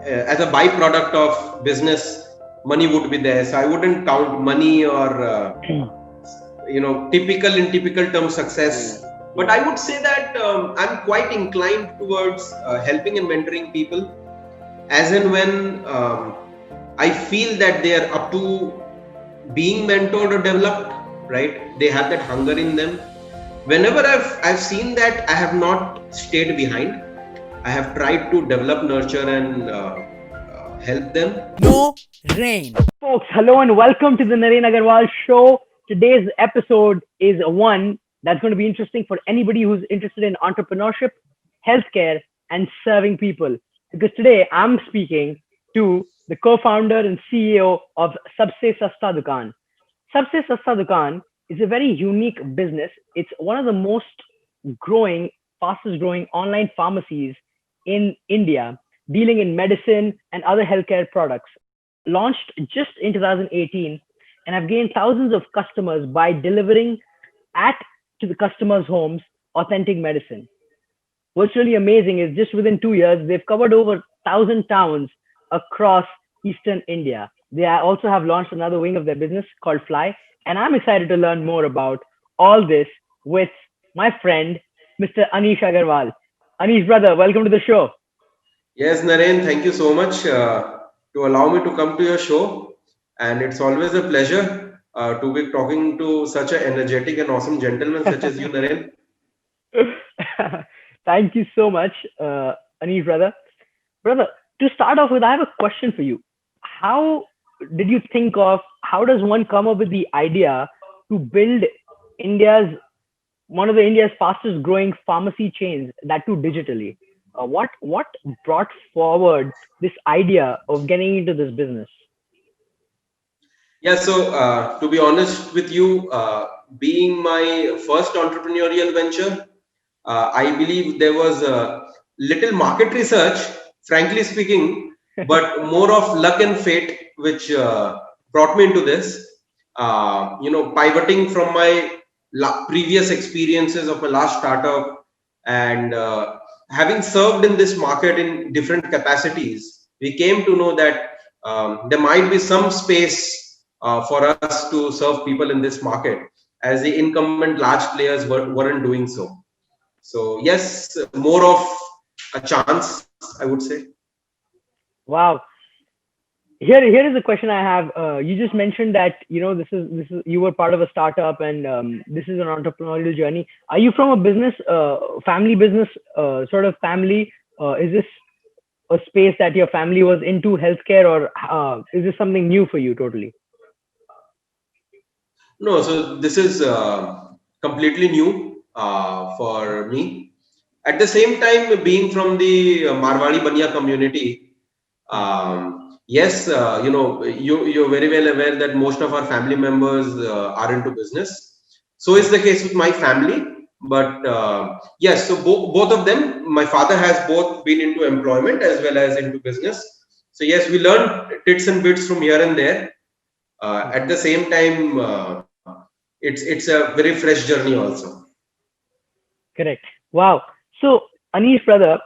as a byproduct of business, money would be there. So I wouldn't count money or typical term success. But I would say that I'm quite inclined towards helping and mentoring people, as and when I feel that they are up to being mentored or developed. Right? They have that hunger in them. Whenever I've seen that, I have not stayed behind. I have tried to develop, nurture, and help them. No rain. Folks, hello and welcome to the Naren Agarwal show. Today's episode is one that's going to be interesting for anybody who's interested in entrepreneurship, healthcare, and serving people. Because today I'm speaking to the co-founder and CEO of Sabse Sasta Dukaan. Sabse Sasta Dukaan is a very unique business. It's one of the most fastest growing online pharmacies in India, dealing in medicine and other healthcare products. Launched just in 2018 and have gained thousands of customers by delivering at to the customers' homes authentic medicine. What's really amazing is just within 2 years, they've covered over 1,000 towns across Eastern India. They also have launched another wing of their business called Flye. And I'm excited to learn more about all this with my friend, Mr. Anish Agarwal. Anish, brother, welcome to the show. Yes, Naren, thank you so much to allow me to come to your show. And it's always a pleasure to be talking to such an energetic and awesome gentleman such as you, Naren. Thank you so much, Anish, brother. Brother, to start off with, I have a question for you. How how does one come up with the idea to build one of India's fastest growing pharmacy chains, that too digitally? What brought forward this idea of getting into this business? Yeah, so to be honest with you, being my first entrepreneurial venture, I believe there was a little market research, frankly speaking, but more of luck and fate, which brought me into this. Pivoting from my previous experiences of my last startup and having served in this market in different capacities, we came to know that there might be some space for us to serve people in this market, as the incumbent large players weren't doing so. So yes, more of a chance, I would say. Wow. Here is a question I have. You just mentioned that this is you were part of a startup and this is an entrepreneurial journey. Are you from a family business sort of family? Is this a space that your family was into, healthcare, or is this something new for you totally? No, so this is completely new for me. At the same time, being from the Marwadi Baniya community, yes, you're very well aware that most of our family members are into business. So is the case with my family. But yes, so both of them, my father has both been into employment as well as into business. So yes, we learned bits and bits from here and there. At the same time, it's a very fresh journey also. Correct. Wow. So, Anish, brother,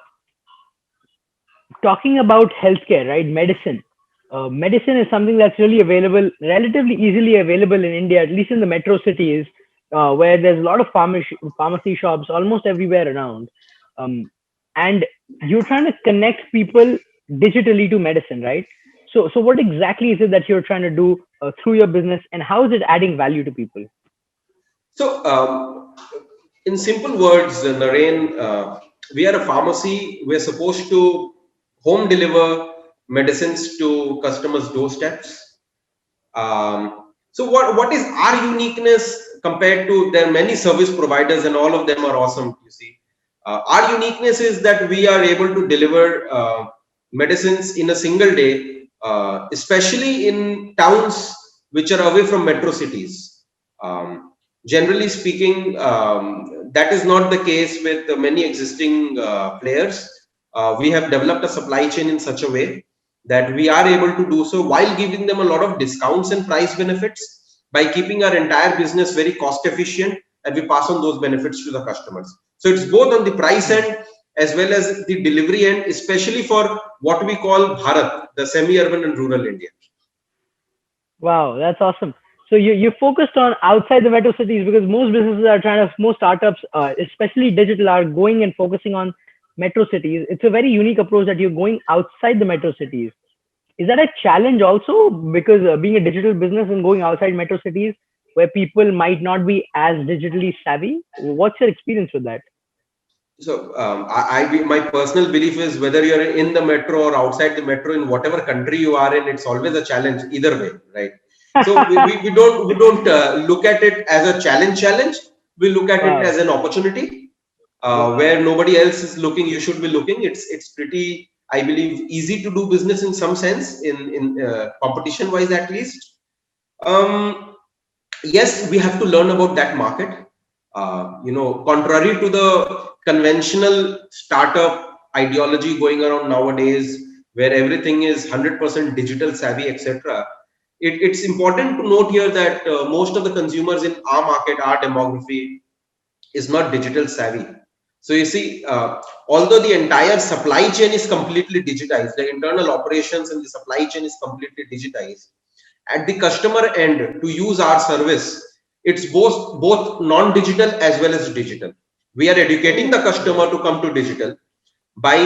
talking about healthcare, right? Medicine. Medicine is something that's really relatively easily available in India, at least in the metro cities, where there's a lot of pharmacy shops almost everywhere around. And you're trying to connect people digitally to medicine, right? So what exactly is it that you're trying to do through your business, and how is it adding value to people? So, in simple words, Naren, we are a pharmacy. We're supposed to home deliver medicines to customers' doorsteps. So, what is our uniqueness compared to, there are many service providers and all of them are awesome, you see. Our uniqueness is that we are able to deliver medicines in a single day, especially in towns which are away from metro cities. Generally speaking, that is not the case with many existing players. We have developed a supply chain in such a way that we are able to do so while giving them a lot of discounts and price benefits, by keeping our entire business very cost efficient, and we pass on those benefits to the customers. So it's both on the price end as well as the delivery end, especially for what we call Bharat, the semi-urban and rural India. Wow, that's awesome. So you focused on outside the metro cities because most businesses are trying to, most startups, especially digital, are going and focusing on metro cities. It's a very unique approach that you're going outside the metro cities. Is that a challenge also? Because being a digital business and going outside metro cities where people might not be as digitally savvy, what's your experience with that? So my personal belief is whether you're in the metro or outside the metro, in whatever country you are in, it's always a challenge either way, right? So we don't look at it as a challenge. We look at it Wow. as an opportunity where Wow. nobody else is looking. You should be looking. It's pretty, I believe, easy to do business in some sense, in competition wise at least. Um, yes, we have to learn about that market. Contrary to the conventional startup ideology going around nowadays, where everything is 100% digital savvy, etc., it's important to note here that most of the consumers in our market, our demography, is not digital savvy. So you see, although the entire supply chain is completely digitized, the internal operations and the supply chain is completely digitized, at the customer end to use our service, it's both non-digital as well as digital. We are educating the customer to come to digital by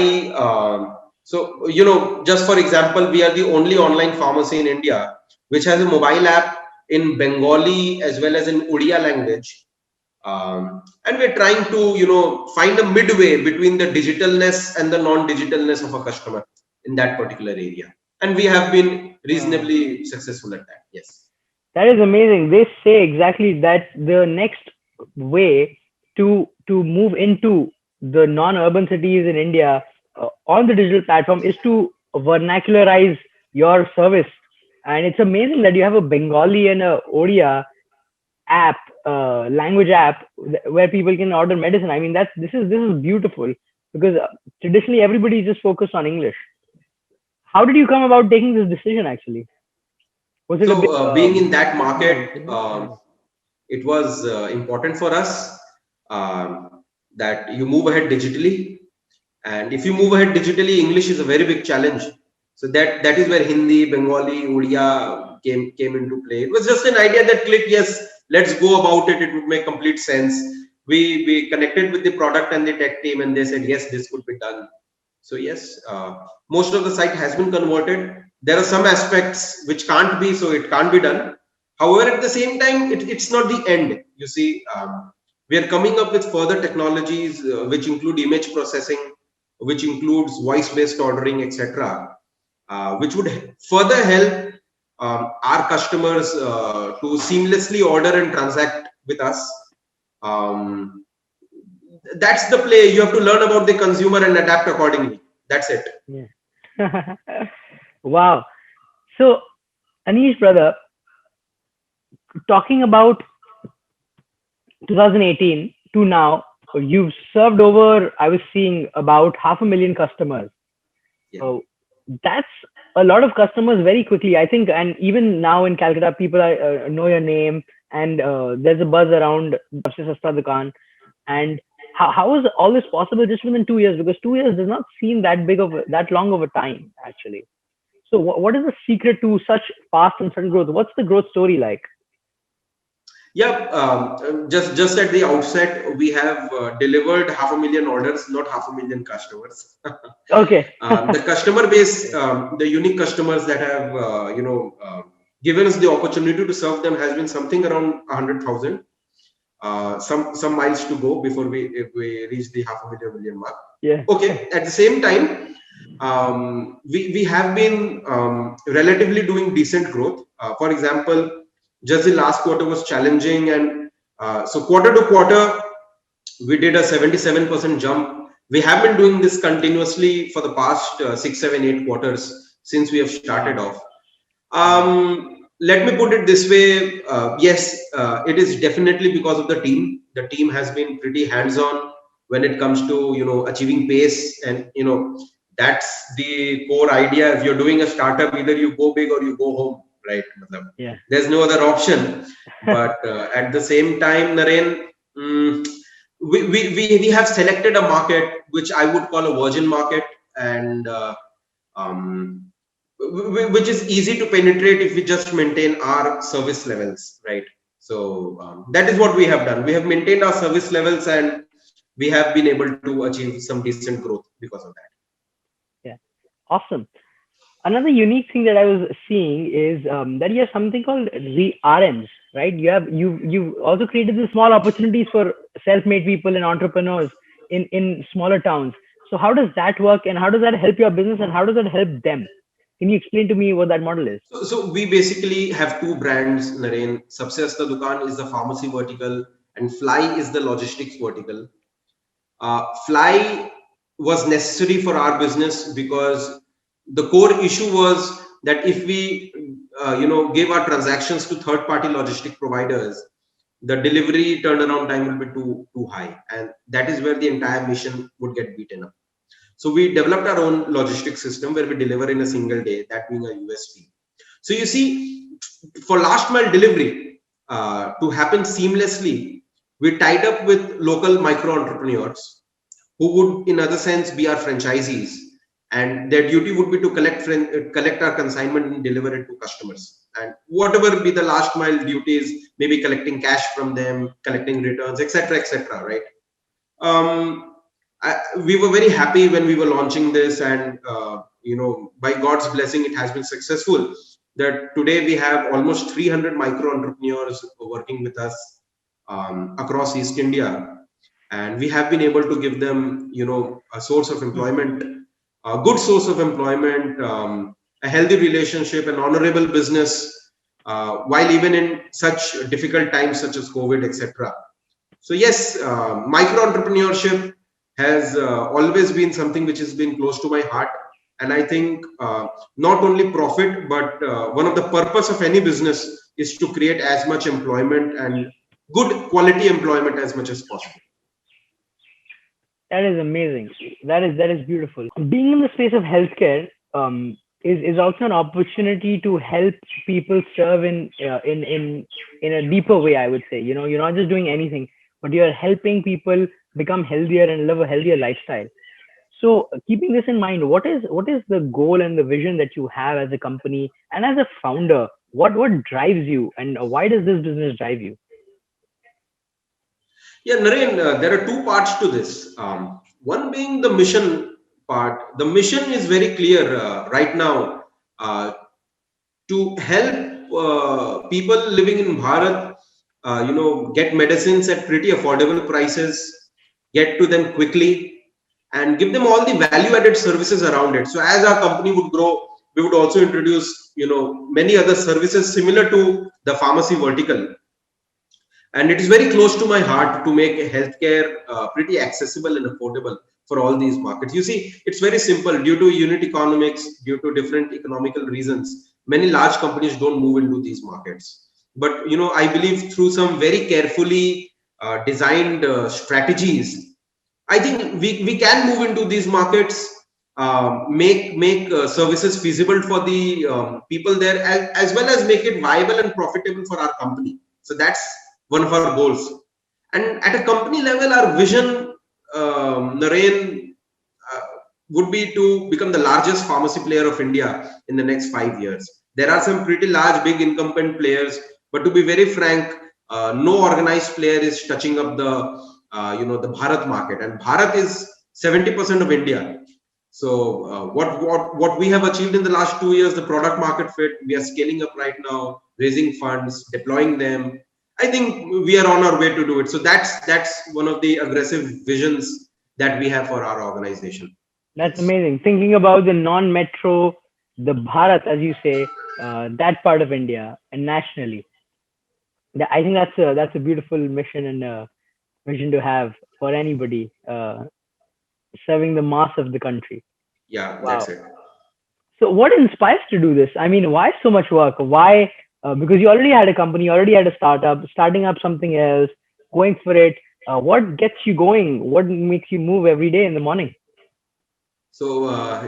just for example, we are the only online pharmacy in India which has a mobile app in Bengali as well as in Odia language, and we're trying to find a midway between the digitalness and the non-digitalness of a customer in that particular area, and we have been Wow. reasonably successful at that. Yes. That is amazing. They say exactly that the next way to move into the non-urban cities in India on the digital platform is to vernacularize your service. And it's amazing that you have a Bengali and a Odia app, language app, where people can order medicine. I mean, this is beautiful because traditionally everybody is just focused on English. How did you come about taking this decision? Actually, was it a big, So being in that yeah, market, you can. Yeah. it was important for us that you move ahead digitally. And if you move ahead digitally, English is a very big challenge. So that is where Hindi, Bengali, Odia came into play. It was just an idea that clicked. Yes, let's go about it. It would make complete sense. We connected with the product and the tech team, and they said yes, this could be done. So yes, most of the site has been converted. There are some aspects which can't be, so it can't be done. However, at the same time, it's not the end. You see, we are coming up with further technologies which include image processing, which includes voice-based ordering, etc., which would further help our customers to seamlessly order and transact with us. Um, that's the play. You have to learn about the consumer and adapt accordingly. That's it. Yeah. Wow. So, Anish, brother, talking about 2018 to now, you've served over, I was seeing about 500,000 customers. Yeah. So that's a lot of customers very quickly, I think. And even now in Calcutta, people know your name, and there's a buzz around Sabse Sasta Dukaan. And how is all this possible just within 2 years? Because 2 years does not seem that big of that long of a time, actually. So what is the secret to such fast and sudden growth? What's the growth story like? Yeah, just at the outset, we have delivered 500,000 orders, not 500,000 customers. Okay. The customer base, the unique customers that have given us the opportunity to serve them has been something around 100,000. Some miles to go before we reach the 500,000 mark. Yeah. Okay. At the same time, we have been relatively doing decent growth. For example, just the last quarter was challenging, and so quarter to quarter, we did a 77% jump. We have been doing this continuously for the past 6, 7, 8 quarters since we have started Wow. off. Wow. Let me put it this way. Yes, it is definitely because of the team. The team has been pretty hands-on when it comes to achieving pace, and that's the core idea. If you're doing a startup, either you go big or you go home, right? Matlab, Yeah. there's no other option. But at the same time, Naren, mm, we have selected a market which I would call a virgin market, and um, which is easy to penetrate if we just maintain our service levels, right? So that is what we have done. We have maintained our service levels, and we have been able to achieve some decent growth because of that. Yeah. Awesome. Another unique thing that I was seeing is that you have something called the RMs, right? You also created the small opportunities for self-made people and entrepreneurs in smaller towns. So how does that work, and how does that help your business, and how does that help them? Can you explain to me what that model is? So we basically have two brands, Naren. Sabse Sasta Dukaan is the pharmacy vertical, and Flye is the logistics vertical. Flye was necessary for our business because the core issue was that if we, gave our transactions to third-party logistic providers, the delivery turnaround time will be too high, and that is where the entire mission would get beaten up. So we developed our own logistics system where we deliver in a single day, that being a USP. So you see, for last mile delivery to happen seamlessly, we tied up with local micro entrepreneurs who would, in other sense, be our franchisees, and their duty would be to collect our consignment and deliver it to customers. And whatever be the last mile duties, maybe collecting cash from them, collecting returns, etc., right? um, we were very happy when we were launching this, and by God's blessing, it has been successful. That today we have almost 300 micro entrepreneurs working with us across East India, and we have been able to give them, a source of employment, a good source of employment, a healthy relationship, an honorable business, while even in such difficult times such as COVID, etc. So yes, micro entrepreneurship has always been something which has been close to my heart, and I think not only profit, but one of the purpose of any business is to create as much employment and good quality employment as much as possible. That is amazing. That is beautiful. Being in the space of healthcare is also an opportunity to help people serve in a deeper way. I would say, you're not just doing anything, but you're helping people become healthier and live a healthier lifestyle. So, keeping this in mind, what is the goal and the vision that you have as a company and as a founder? What drives you, and why does this business drive you? Yeah, Naren, there are two parts to this. One being the mission part. The mission is very clear right now, uh, to help people living in Bharat, get medicines at pretty affordable prices, get to them quickly, and give them all the value-added services around it. So as our company would grow, we would also introduce, many other services similar to the pharmacy vertical, and it is very close to my heart to make healthcare pretty accessible and affordable for all these markets. You see, it's very simple. Due to unit economics, due to different economical reasons, many large companies don't move into these markets. But I believe through some very carefully designed strategies, I think we can move into these markets, make services feasible for the people there, as well as make it viable and profitable for our company. So that's one of our goals. And at a company level, our vision, Naren, uh, would be to become the largest pharmacy player of India in the next 5 years. There are some pretty large, big incumbent players, but to be very frank, no organized player is touching up the Bharat market, and Bharat is 70% of India. So what we have achieved in the last 2 years, the product market fit, we are scaling up right now, raising funds, deploying them. I think we are on our way to do it. So that's one of the aggressive visions that we have for our organization. That's Yes. amazing. Thinking about the non-metro, the Bharat, as you say, that part of India and nationally. I think that's a beautiful mission and vision to have for anybody serving the mass of the country. Yeah, that's Wow. it. So, what inspires to do this? I mean, why so much work? Why? Because you already had a company, you already had a startup, starting up something else, going for it. What gets you going? What makes you move every day in the morning? So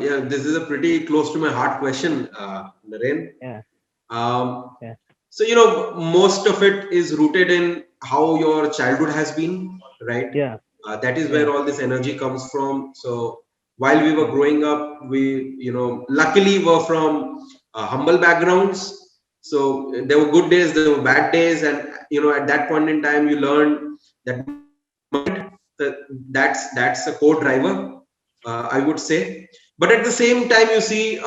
yeah, this is a pretty close to my heart question, Naren. Yeah, Um, yeah, so most of it is rooted in how your childhood has been, right? yeah, That is yeah, where all this energy comes from. So while we were growing up, we, luckily were from humble backgrounds. So there were good days, there were bad days, and at that point in time, you learn that that's a core driver, I would say. But at the same time, you see,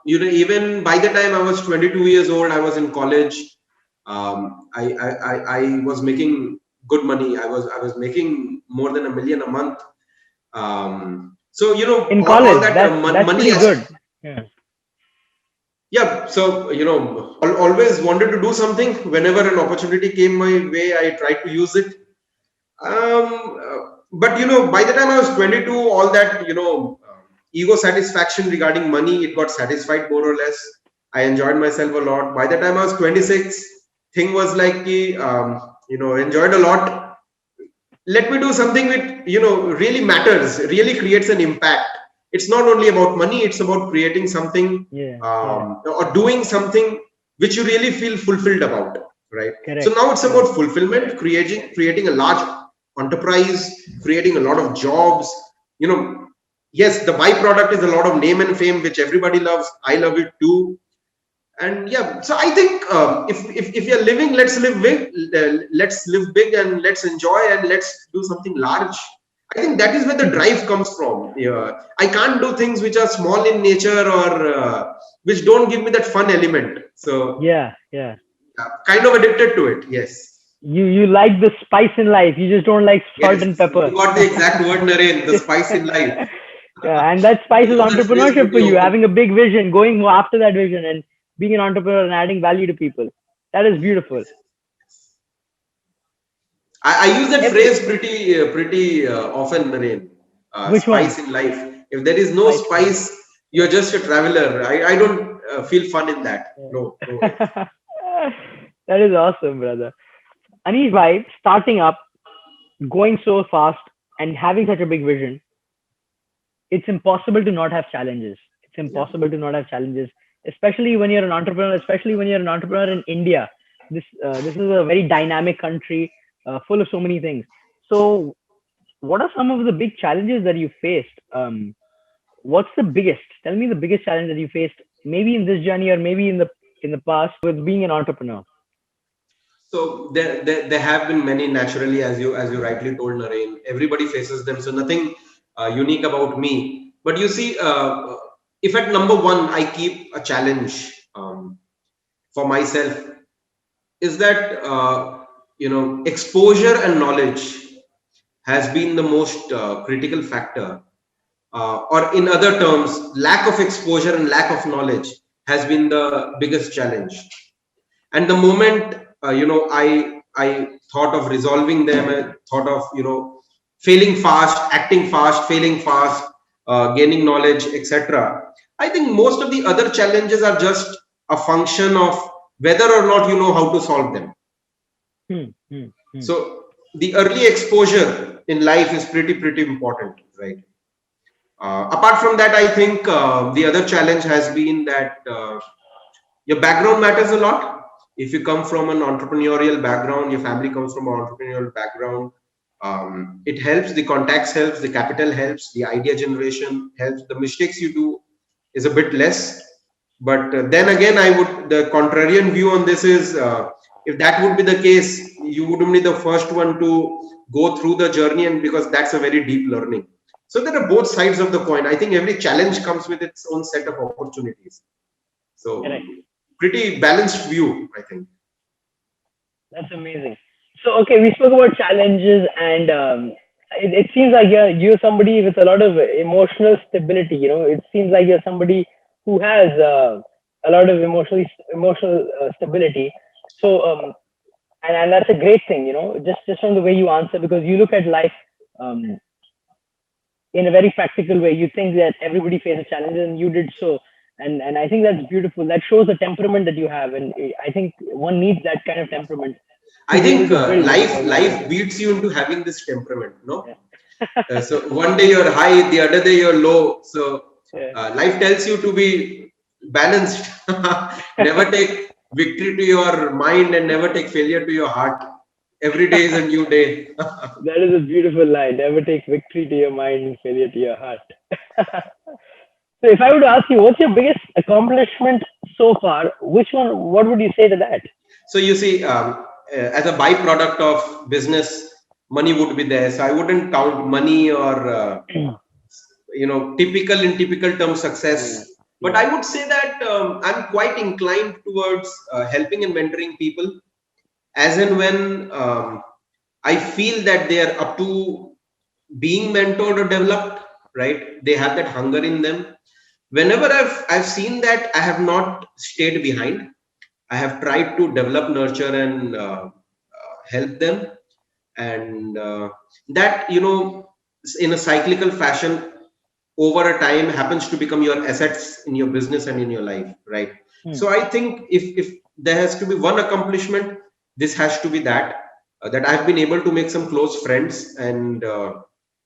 even by the time I was 22 years old, I was in college. I was making good money. I was making more than 1 million a month. So In all college, that that's money pretty as good. Yeah. yeah. So always wanted to do something. Whenever an opportunity came my way, I tried to use it. But by the time I was 22, all that ego satisfaction regarding money, it got satisfied more or less. I enjoyed myself a lot. By the time I was 26, thing was like, enjoyed a lot. Let me do something which really matters, really creates an impact. It's not only about money; it's about creating something, Yeah. Yeah. or doing something which you really feel fulfilled about, right? So Correct. now it's Correct. about fulfillment, creating a large enterprise, creating a lot of jobs. You know, yes, the byproduct is a lot of name and fame, which everybody loves. I love it too. And yeah, so I think, if you're living, let's live big, and let's enjoy, and let's do something large. I think that is where the drive comes from. Yeah, I can't do things which are small in nature, or which don't give me that fun element. So Yeah. Yeah. kind of addicted to it. Yes, You like the spice in life. You just don't like salt yes, and you pepper. got the exact word, Naren. The spice in life. Yeah, and that spice You is know that phrase entrepreneurship for pretty you, often. having a big vision, going after that vision, and being an entrepreneur and adding value to people. That is beautiful. Yes. I use that Every phrase pretty often, Naren. which one? Spice in life. If there is no Spice in life. spice, you're just a traveler. I don't feel fun in that. No, no way. Yeah. That is awesome, brother. Anish bhai, starting up, going so fast, and having such a big vision, it's impossible to not have challenges. It's Yeah. impossible to not have challenges, especially when you're an entrepreneur. Especially when you're an entrepreneur in India. This is a very dynamic country, full of so many things. So, what are some of the big challenges that you faced? What's the biggest? Tell me the biggest challenge that you faced, maybe in this journey or maybe in the past with being an entrepreneur. So there have been many, naturally, as you rightly told, Naren. Everybody faces them. So nothing unique about me. But you see, if at number one I keep a challenge, for myself, is that exposure and knowledge has been the most critical factor, or in other terms, lack of exposure and lack of knowledge has been the biggest challenge. And the moment I thought of resolving them, I thought of failing fast, acting fast, failing fast, gaining knowledge, etc. I think most of the other challenges are just a function of whether or not you know how to solve them. Hmm, hmm, hmm. So the early exposure in life is pretty important, right? Apart from that, I think the other challenge has been that your background matters a lot. If you come from an entrepreneurial background, your family comes from an entrepreneurial background, it helps. The contacts helps, the capital helps, the idea generation helps. The mistakes you do is a bit less. But then again, the contrarian view on this is, if that would be the case, you wouldn't be the first one to go through the journey, and because that's a very deep learning. So there are both sides of the coin. I think every challenge comes with its own set of opportunities. So Correct. pretty balanced view, I think. That's amazing. So, okay, we spoke about challenges, and it seems like you're somebody with a lot of emotional stability. It seems like you're somebody who has a lot of emotional stability. So, and that's a great thing. Just from the way you answer, because you look at life um, in a very practical way. You think that everybody faces challenges, and you did so. And I think that's beautiful. That shows the temperament that you have, and I think one needs that kind of temperament to I be able think to build life organizations. beats you into having this temperament, no? Yeah. So one day you're high, the other day you're low. So Yeah. life tells you to be balanced. Never take victory to your mind, and never take failure to your heart. Every day is a new day. That is a beautiful line. Never take victory to your mind and failure to your heart. So if I were to ask you, what's your biggest accomplishment so far? Which one? What would you say to that? So you see, as a byproduct of business, money would be there. So I wouldn't count money or typical in typical term Mm, success. But mm, I would say that I'm quite inclined towards helping and mentoring people as and when I feel that they are up to being mentored or developed, right? They have that hunger in them. Whenever I've seen that, I have not stayed behind. I have tried to develop, nurture, and help them, and that in a cyclical fashion over a time happens to become your assets in your business and in your life, right? mm. So I think if there has to be one accomplishment, this has to be that I've been able to make some close friends and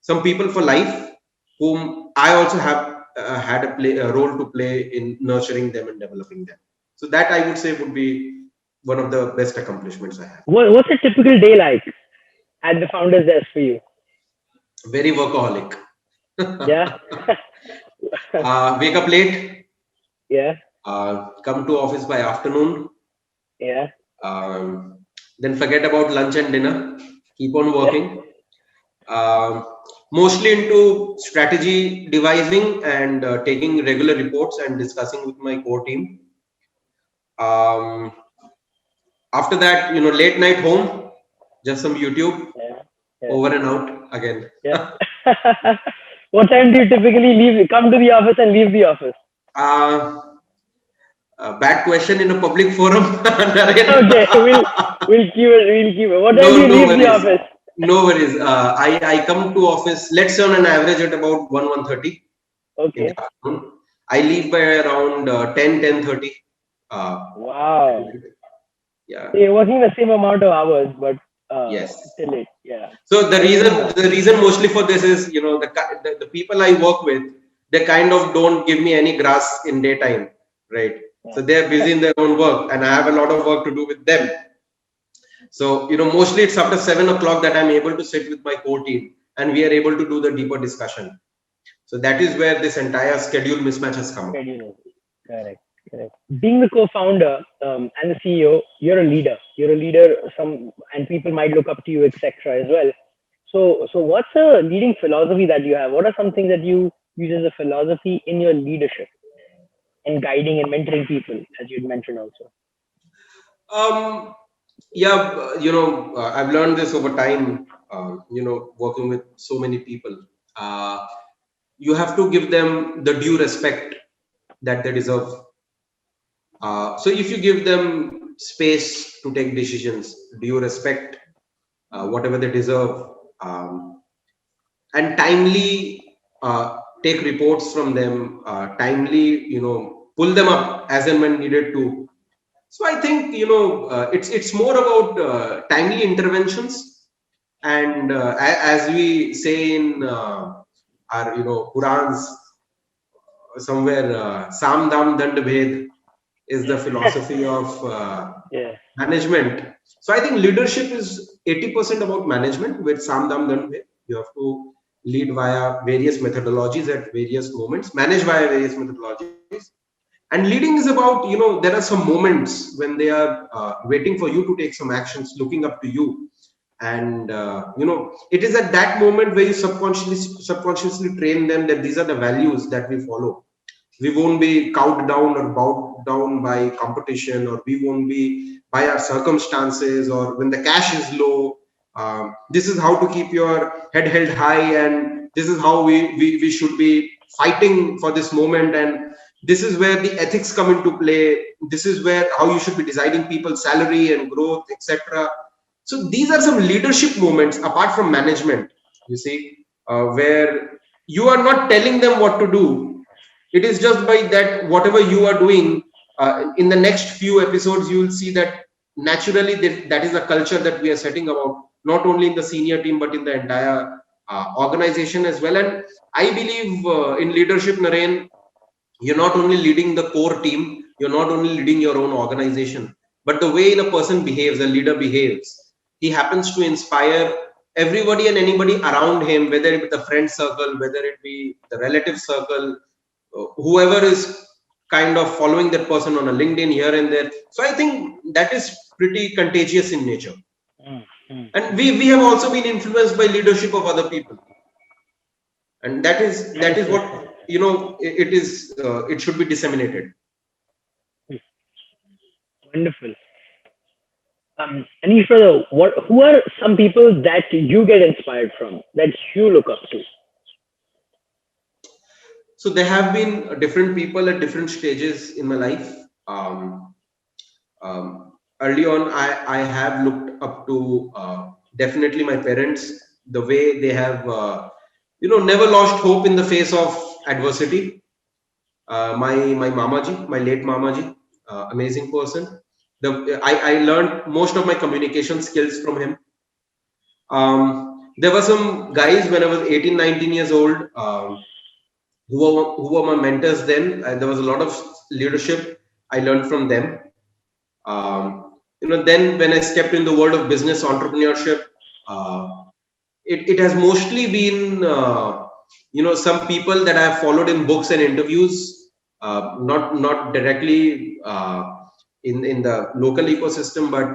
some people for life whom I also have had a role to play in nurturing them and developing them. So that I would say would be one of the best accomplishments I have. What's a typical day like at the founder's desk for you? Very workaholic. Yeah. Wake up late, Yeah. come to office by afternoon, Yeah. um, then forget about lunch and dinner, keep on Yeah. working. Um, Mostly into strategy devising and taking regular reports and discussing with my core team. Um, After that, late night home, just some YouTube, Yeah. Yeah. over and out again. Yeah. What time do you typically leave? Come to the office and leave the office. Uh, Bad question in a public forum, Naren. Okay, we'll keep it. We'll keep it. What time do No, you no leave the worries. office? No worries. I come to office, let's say on an average at about 1:30 in the Okay. afternoon. I leave by around 10:30. Uh, Wow. yeah, So you're working the same amount of hours, but yes. till it. Yeah. So the Very reason nice. the reason mostly for this is, the people I work with, they kind of don't give me any grass in daytime, right? So they're Yeah. busy in their own work, and I have a lot of work to do with them. So, mostly it's after 7 o'clock that I'm able to sit with my core team and we are able to do the deeper discussion. So that is where this entire schedule mismatch has come up. Schedule. Correct. Correct. Being the co-founder and the CEO, you're a leader. You're a leader. And people might look up to you, etc. as well. So what's a leading philosophy that you have? What are some things that you use as a philosophy in your leadership and guiding and mentoring people, as you'd mentioned also? Um, yeah, I've learned this over time, working with so many people. Uh, you have to give them the due respect that they deserve. So if you give them space to take decisions, due respect, whatever they deserve, um, and timely take reports from them, timely, pull them up as and when needed to. So I think it's more about timely interventions, and as we say in our Purans somewhere, Sam Dam Dand Bhed is the philosophy of Yeah. management. So I think leadership is 80% about management with Sam Dam Dand Bhed. You have to lead via various methodologies at various moments, manage via various methodologies. And leading is about, there are some moments when they are waiting for you to take some actions, looking up to you. And, it is at that moment where you subconsciously train them that these are the values that we follow. We won't be cowed down or bowed down by competition, or we won't be by our circumstances, or when the cash is low. This is how to keep your head held high, and this is how we should be fighting for this moment. And this is where the ethics come into play. This is where how you should be deciding people's salary and growth, etc. So these are some leadership moments apart from management, you see, where you are not telling them what to do. It is just by that whatever you are doing. In the next few episodes, you will see that naturally that is a culture that we are setting about, not only in the senior team but in the entire organization as well. And I believe in leadership, Naren, you're not only leading the core team, you're not only leading your own organization, but the way a person behaves, a leader behaves. he happens to inspire everybody and anybody around him, whether it be the friend circle, whether it be the relative circle, whoever is kind of following that person on a LinkedIn here and there. So I think that is pretty contagious in nature. Mm, mm. And we have also been influenced by leadership of other people, and that is Nice. what, you know, it should be disseminated. Wonderful. Anish brother, who are some people that you get inspired from, that you look up to? So there have been different people at different stages in my life. Early on, I have looked up to definitely my parents, the way they have, never lost hope in the face of adversity. My Mamaji, my late Mamaji, amazing person. I learned most of my communication skills from him. There were some guys when I was 18, 19 years old, who were my mentors then. There was a lot of leadership I learned from them. Then when I stepped in the world of business entrepreneurship, uh, it has mostly been, some people that I have followed in books and interviews, not directly in the local ecosystem, but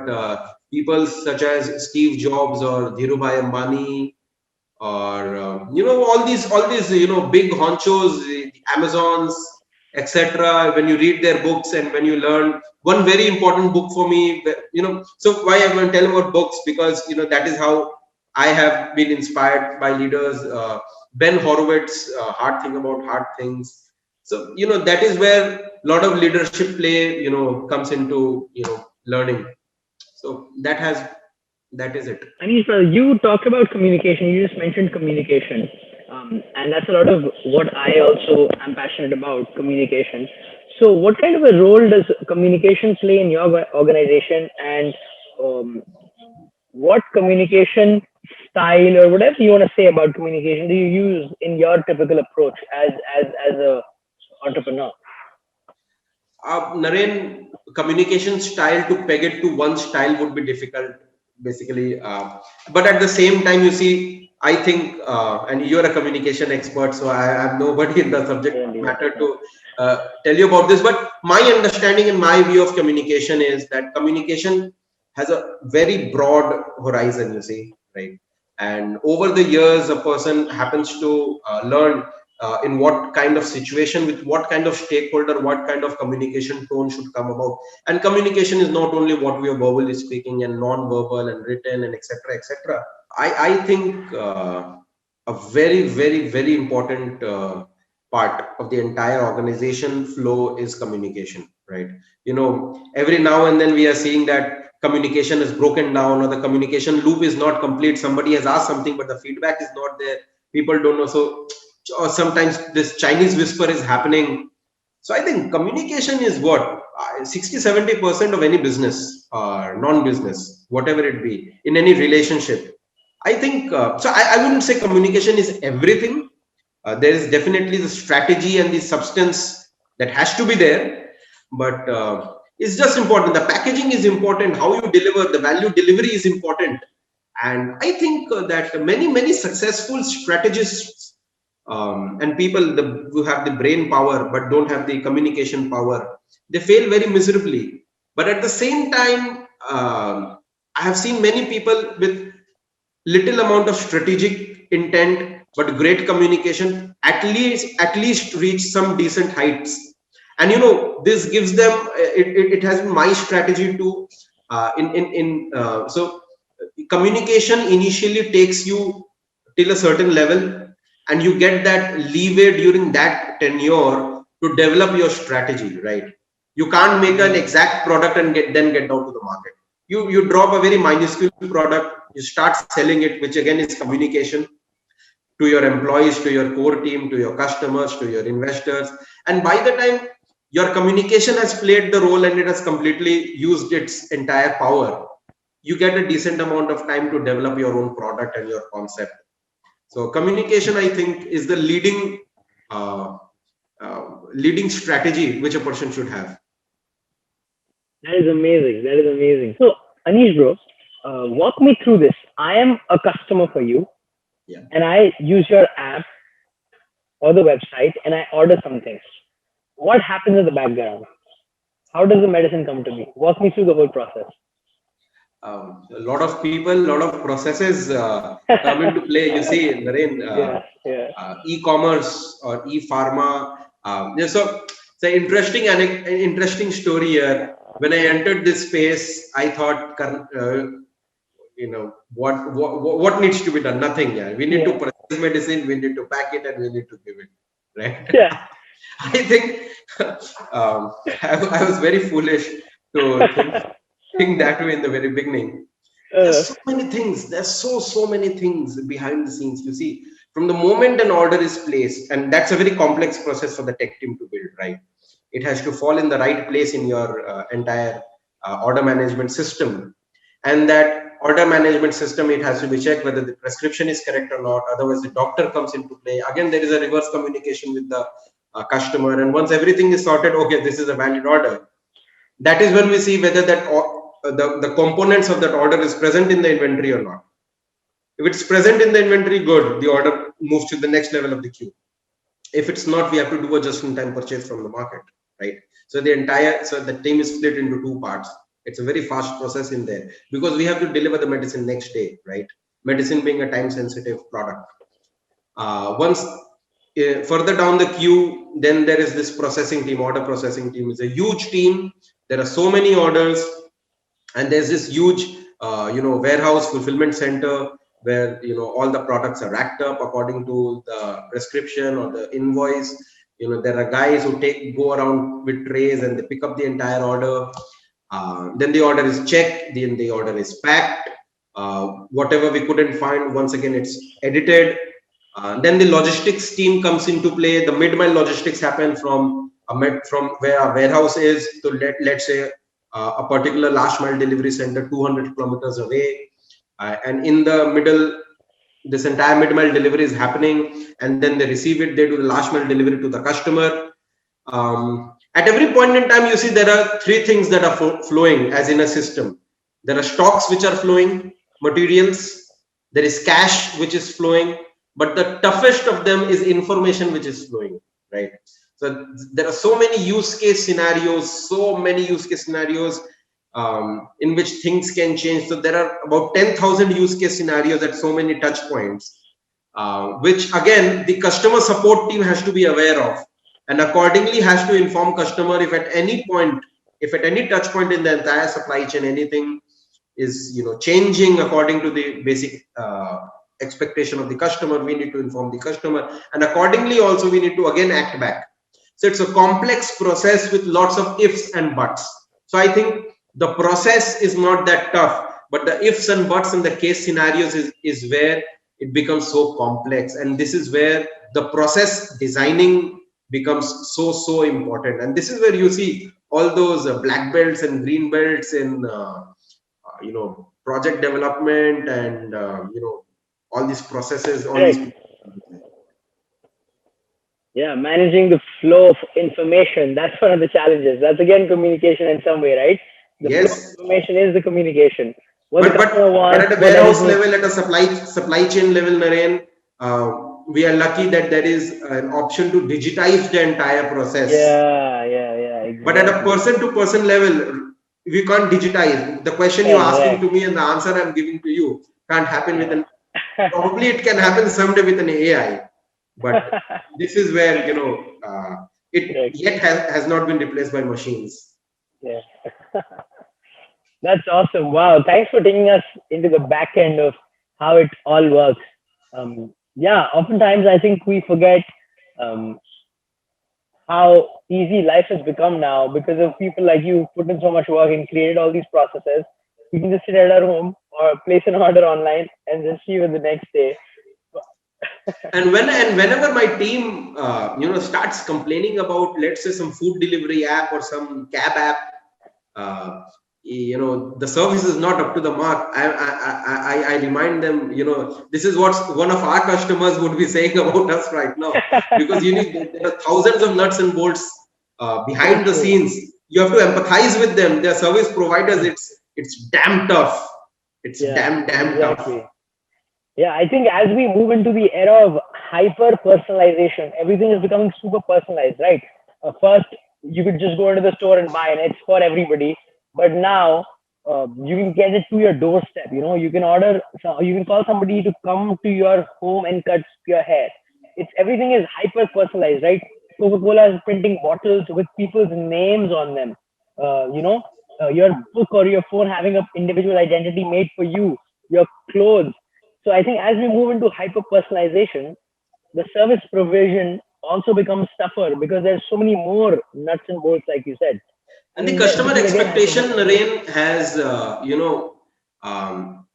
people such as Steve Jobs or Dhirubhai Ambani, or all these big honchos, Amazons, etc. When you read their books and when you learn, one very important book for me, so why I'm going to tell about books, because that is how I have been inspired by leaders. Ben Horowitz, Hard Thing About Hard Things. So that is where a lot of leadership play comes into learning. So that is it. Anish brother, you talked about communication. You just mentioned communication, and that's a lot of what I also am passionate about, communication. So, what kind of a role does communication play in your organization, and um, what communication style or whatever you want to say about communication do you use in your typical approach as a entrepreneur? Naren, communication style, to peg it to one style would be difficult, basically. But at the same time, you see, I think, and you're a communication expert, so I am nobody in the subject Really, matter to tell you about this. But my understanding and my view of communication is that communication has a very broad horizon, you see, right? And over the years, a person happens to learn in what kind of situation, with what kind of stakeholder, what kind of communication tone should come about. And communication is not only what we are verbally speaking and non-verbal and written and etc. etc. I think a very, very, very important part of the entire organization flow is communication, right? Every now and then we are seeing that communication is broken down, or the communication loop is not complete. Somebody has asked something, but the feedback is not there. People don't know. So, or sometimes this Chinese whisper is happening. So I think communication is what, 60-70% of any business or non-business, whatever it be, in any relationship. I think so. I wouldn't say communication is everything. There is definitely the strategy and the substance that has to be there, but it's just important. The packaging is important. How you deliver, the value delivery is important. And I think that many successful strategists, and people who have the brain power but don't have the communication power, they fail very miserably. But at the same time, I have seen many people with little amount of strategic intent but great communication, at least reach some decent heights. And this gives them, it has been my strategy to in so communication initially takes you till a certain level, and you get that leeway during that tenure to develop your strategy, right? You can't make an exact product and get down to the market. You drop a very minuscule product, you start selling it, which again is communication to your employees, to your core team, to your customers, to your investors. And by the time your communication has played the role and it has completely used its entire power, you get a decent amount of time to develop your own product and your concept. So communication, I think, is the uh, leading strategy which a person should have. That is amazing. That is amazing. So, Anish, bro, walk me through this. I am a customer for you, Yeah. and I use your app or the website, and I order some things. What happens in the background? How does the medicine come to me? Walk me through the whole process. A lot of people, a lot of processes come into play. You see, Naren, Yeah, yeah, e-commerce or e-pharma. Yeah, so it's an interesting an interesting story here. When I entered this space, I thought, what needs to be done? Nothing. Yeah, we need to yeah, process medicine, we need to pack it, and we need to give it. Right. yeah. I think I was very foolish to think that way in the very beginning. uh, There's so many things. There's so many things behind the scenes. You see, from the moment an order is placed, and that's a very complex process for the tech team to build. Right, it has to fall in the right place in your entire order management system, and that order management system, it has to be checked whether the prescription is correct or not. Otherwise, the doctor comes into play. Again, there is a reverse communication with the customer, and once everything is sorted, okay, this is a valid order. That is when we see whether the components of that order is present in the inventory or not. If it's present in the inventory, good, the order moves to the next level of the queue. If it's not, we have to do a just-in-time purchase from the market, right? So the team is split into two parts. It's a very fast process in there because we have to deliver the medicine next day, right? Medicine being a time-sensitive product. Once further down the queue, then there is this processing team. Order processing team is a huge team. There are so many orders, and there's this huge warehouse fulfillment center where all the products are racked up according to the prescription or the invoice. There are guys who go around with trays and they pick up the entire order. Then the order is checked, then the order is packed. Whatever we couldn't find, once again it's edited. Then the logistics team comes into play. The mid-mile logistics happen from where our warehouse is to let's say a particular last mile delivery center 200 kilometers away. And in the middle, this entire mid-mile delivery is happening, and then they receive it. They do the last mile delivery to the customer. At every point in time, you see there are three things that are flowing as in a system. There are stocks which are flowing, materials, there is cash which is flowing, but the toughest of them is information which is flowing, right? So there are so many use case scenarios, in which things can change. So there are about 10,000 use case scenarios at so many touch points, which again the customer support team has to be aware of, and accordingly has to inform customer if at any point, if at any touch point in the entire supply chain anything is changing according to the basic expectation of the customer, we need to inform the customer, and accordingly also we need to again act back. So it's a complex process with lots of ifs and buts. So I think the process is not that tough, but the ifs and buts and the case scenarios is where it becomes so complex, and this is where the process designing becomes so important. And this is where you see all those black belts and green belts in project development, and all these processes, all these Correct. people. Yeah, managing the flow of information. That's one of the challenges. That's again communication in some way, right? The flow of Yes, information is the communication. What the but customer but wants, at a what else warehouse needs. level, at a supply chain level, Naren, we are lucky that there is an option to digitize the entire process. Yeah, yeah, yeah, But at a exactly. person to person level, we can't digitize. The question you're asking to Correct. me and the answer I'm giving to you can't happen with Yeah. an. Probably it can happen someday with an AI, but this is where it Correct. yet has not been replaced by machines. Yeah. That's awesome. Wow. Thanks for taking us into the back end of how it all works. Yeah, oftentimes I think we forget um, how easy life has become now because of people like you put in so much work and created all these processes. We can just sit at our home or place an order online and just see it the next day. And whenever my team starts complaining about, let's say, some food delivery app or some cab app, uh, the service is not up to the mark, I remind them, this is what one of our customers would be saying about us right now, because there are thousands of nuts and bolts So behind the true. scenes. You have to empathize with them. Their service providers, it's damn tough. It's Yeah, damn tough. exactly. Yeah, I think as we move into the era of hyper personalization, everything is becoming super personalized, right? First, you could just go into the store and buy, and it's for everybody. But now, you can get it to your doorstep. You know, you can order, you can call somebody to come to your home and cut your hair. It's everything is hyper personalized, right? Coca-Cola is printing bottles with people's names on them. You know, your book or your phone having an individual identity made for you. Your clothes. So I think as we move into hyper personalization, the service provision also becomes tougher because there's so many more nuts and bolts, like you said. I And the mean, customer this is again hyper expectation, personalization. Naren, has um,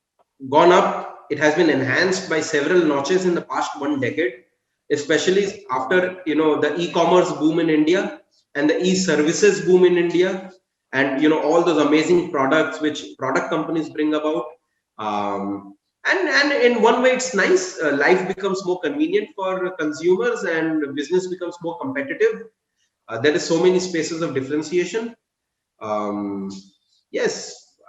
gone up. It has been enhanced by several notches in the past 1 decade, especially after the e-commerce boom in India and the e-services boom in India, and all those amazing products which product companies bring about. And in one way, it's nice. Life becomes more convenient for consumers, and business becomes more competitive. There is so many spaces of differentiation. um, yes,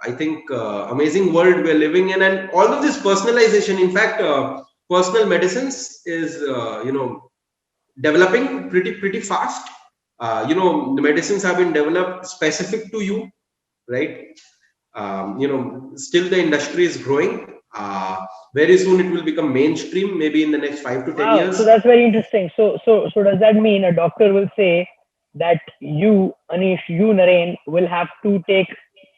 I think amazing world we're living in, and all of this personalization. In fact, personal medicines is developing pretty fast. The medicines have been developed specific to you, right? Still the industry is growing. Very soon it will become mainstream, maybe in the next 5 to 10 Wow, so years. that's very interesting. So does that mean a doctor will say that you, Anish, you, Naren, will have to take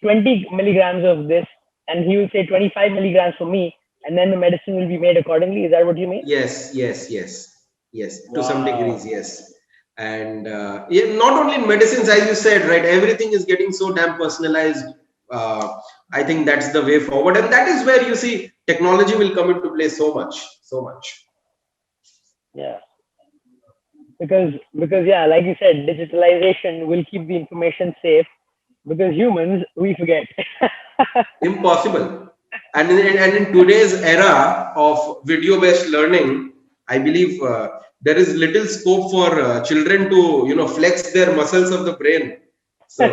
20 milligrams of this, and he will say 25 milligrams for me, and then the medicine will be made accordingly? Is that what you mean? Yes. To some Wow. degrees, yes. And yeah, not only in medicines, as you said, right? Everything is getting so damn personalized. I think that's the way forward, and that is where you see technology will come into play so much, so much. Yeah. Because yeah, like you said, digitalization will keep the information safe because humans we forget. Impossible. And in today's era of video-based learning, I believe there is little scope for children to flex their muscles of the brain. So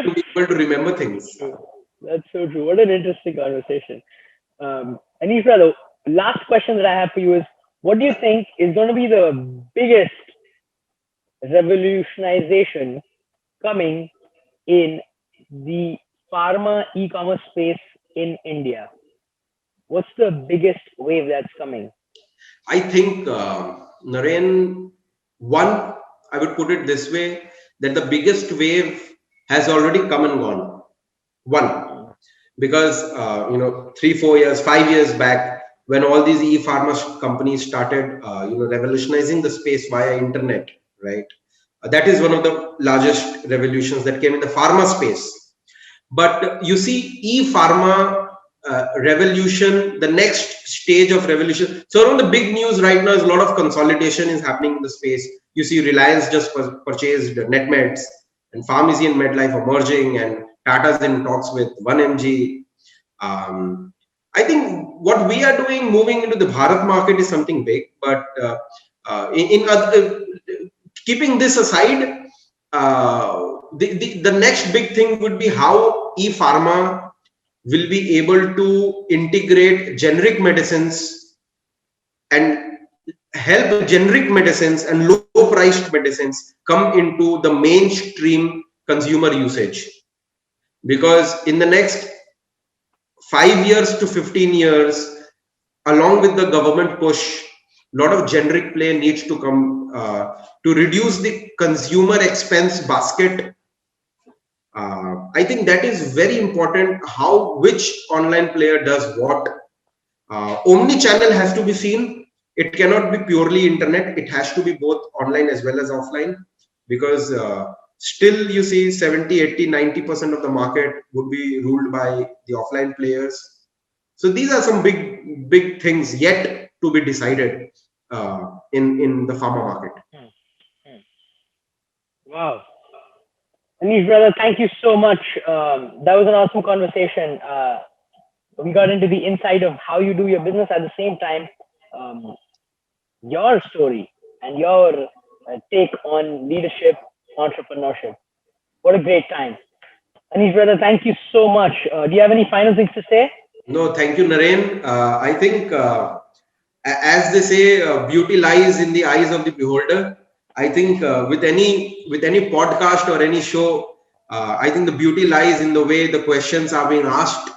to be able to remember things. True. That's so true. What an interesting conversation. Anish, brother, last question that I have for you is, what do you think is going to be the biggest revolutionization coming in the pharma e-commerce space in India? What's the biggest wave that's coming? I think, Naren, one, I would put it this way, that the biggest wave has already come and gone. One, Mm. because 3 4 years 5 years back, when all these e-pharma companies started revolutionizing the space via internet, right? That is one of the largest revolutions that came in the pharma space. But you see, e-pharma revolution, the next stage of revolution. So around the big news right now is a lot of consolidation is happening in the space. You see, Reliance just purchased NetMeds, and Pharmacy and MedLife are merging, and Tata's in talks with 1mg. I think what we are doing, moving into the Bharat market, is something big. But in other, keeping this aside, the next big thing would be how e-pharma will be able to integrate generic medicines and help generic medicines and low priced medicines come into the mainstream consumer usage. Because in the next 5 years to 15 years, along with the government push, a lot of generic play needs to come to reduce the consumer expense basket. I think that is very important. How which online player does what. Omni channel has to be seen. It cannot be purely internet. It has to be both online as well as offline, because still you see 70, 80, 90% of the market would be ruled by the offline players. So these are some big things yet to be decided in the pharma market. Hmm. Hmm. Wow. Anish, brother, thank you so much. That was an awesome conversation. We got into the inside of how you do your business at the same time, um, your story and your take on leadership, entrepreneurship. What a great time. Anish, brother, thank you so much. Do you have any final things to say? No, thank you, Naren. I think, as they say, beauty lies in the eyes of the beholder. I think with any podcast or any show, I think the beauty lies in the way the questions are being asked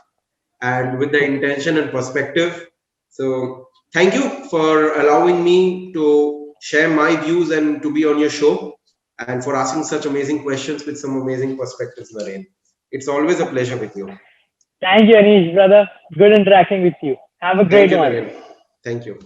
and with the intention and perspective. So, thank you for allowing me to share my views and to be on your show, and for asking such amazing questions with some amazing perspectives, Naren. It's always a pleasure with you. Thank you, Anish, brother. Good interacting with you. Have a Thank great you, one. Naren. Thank you.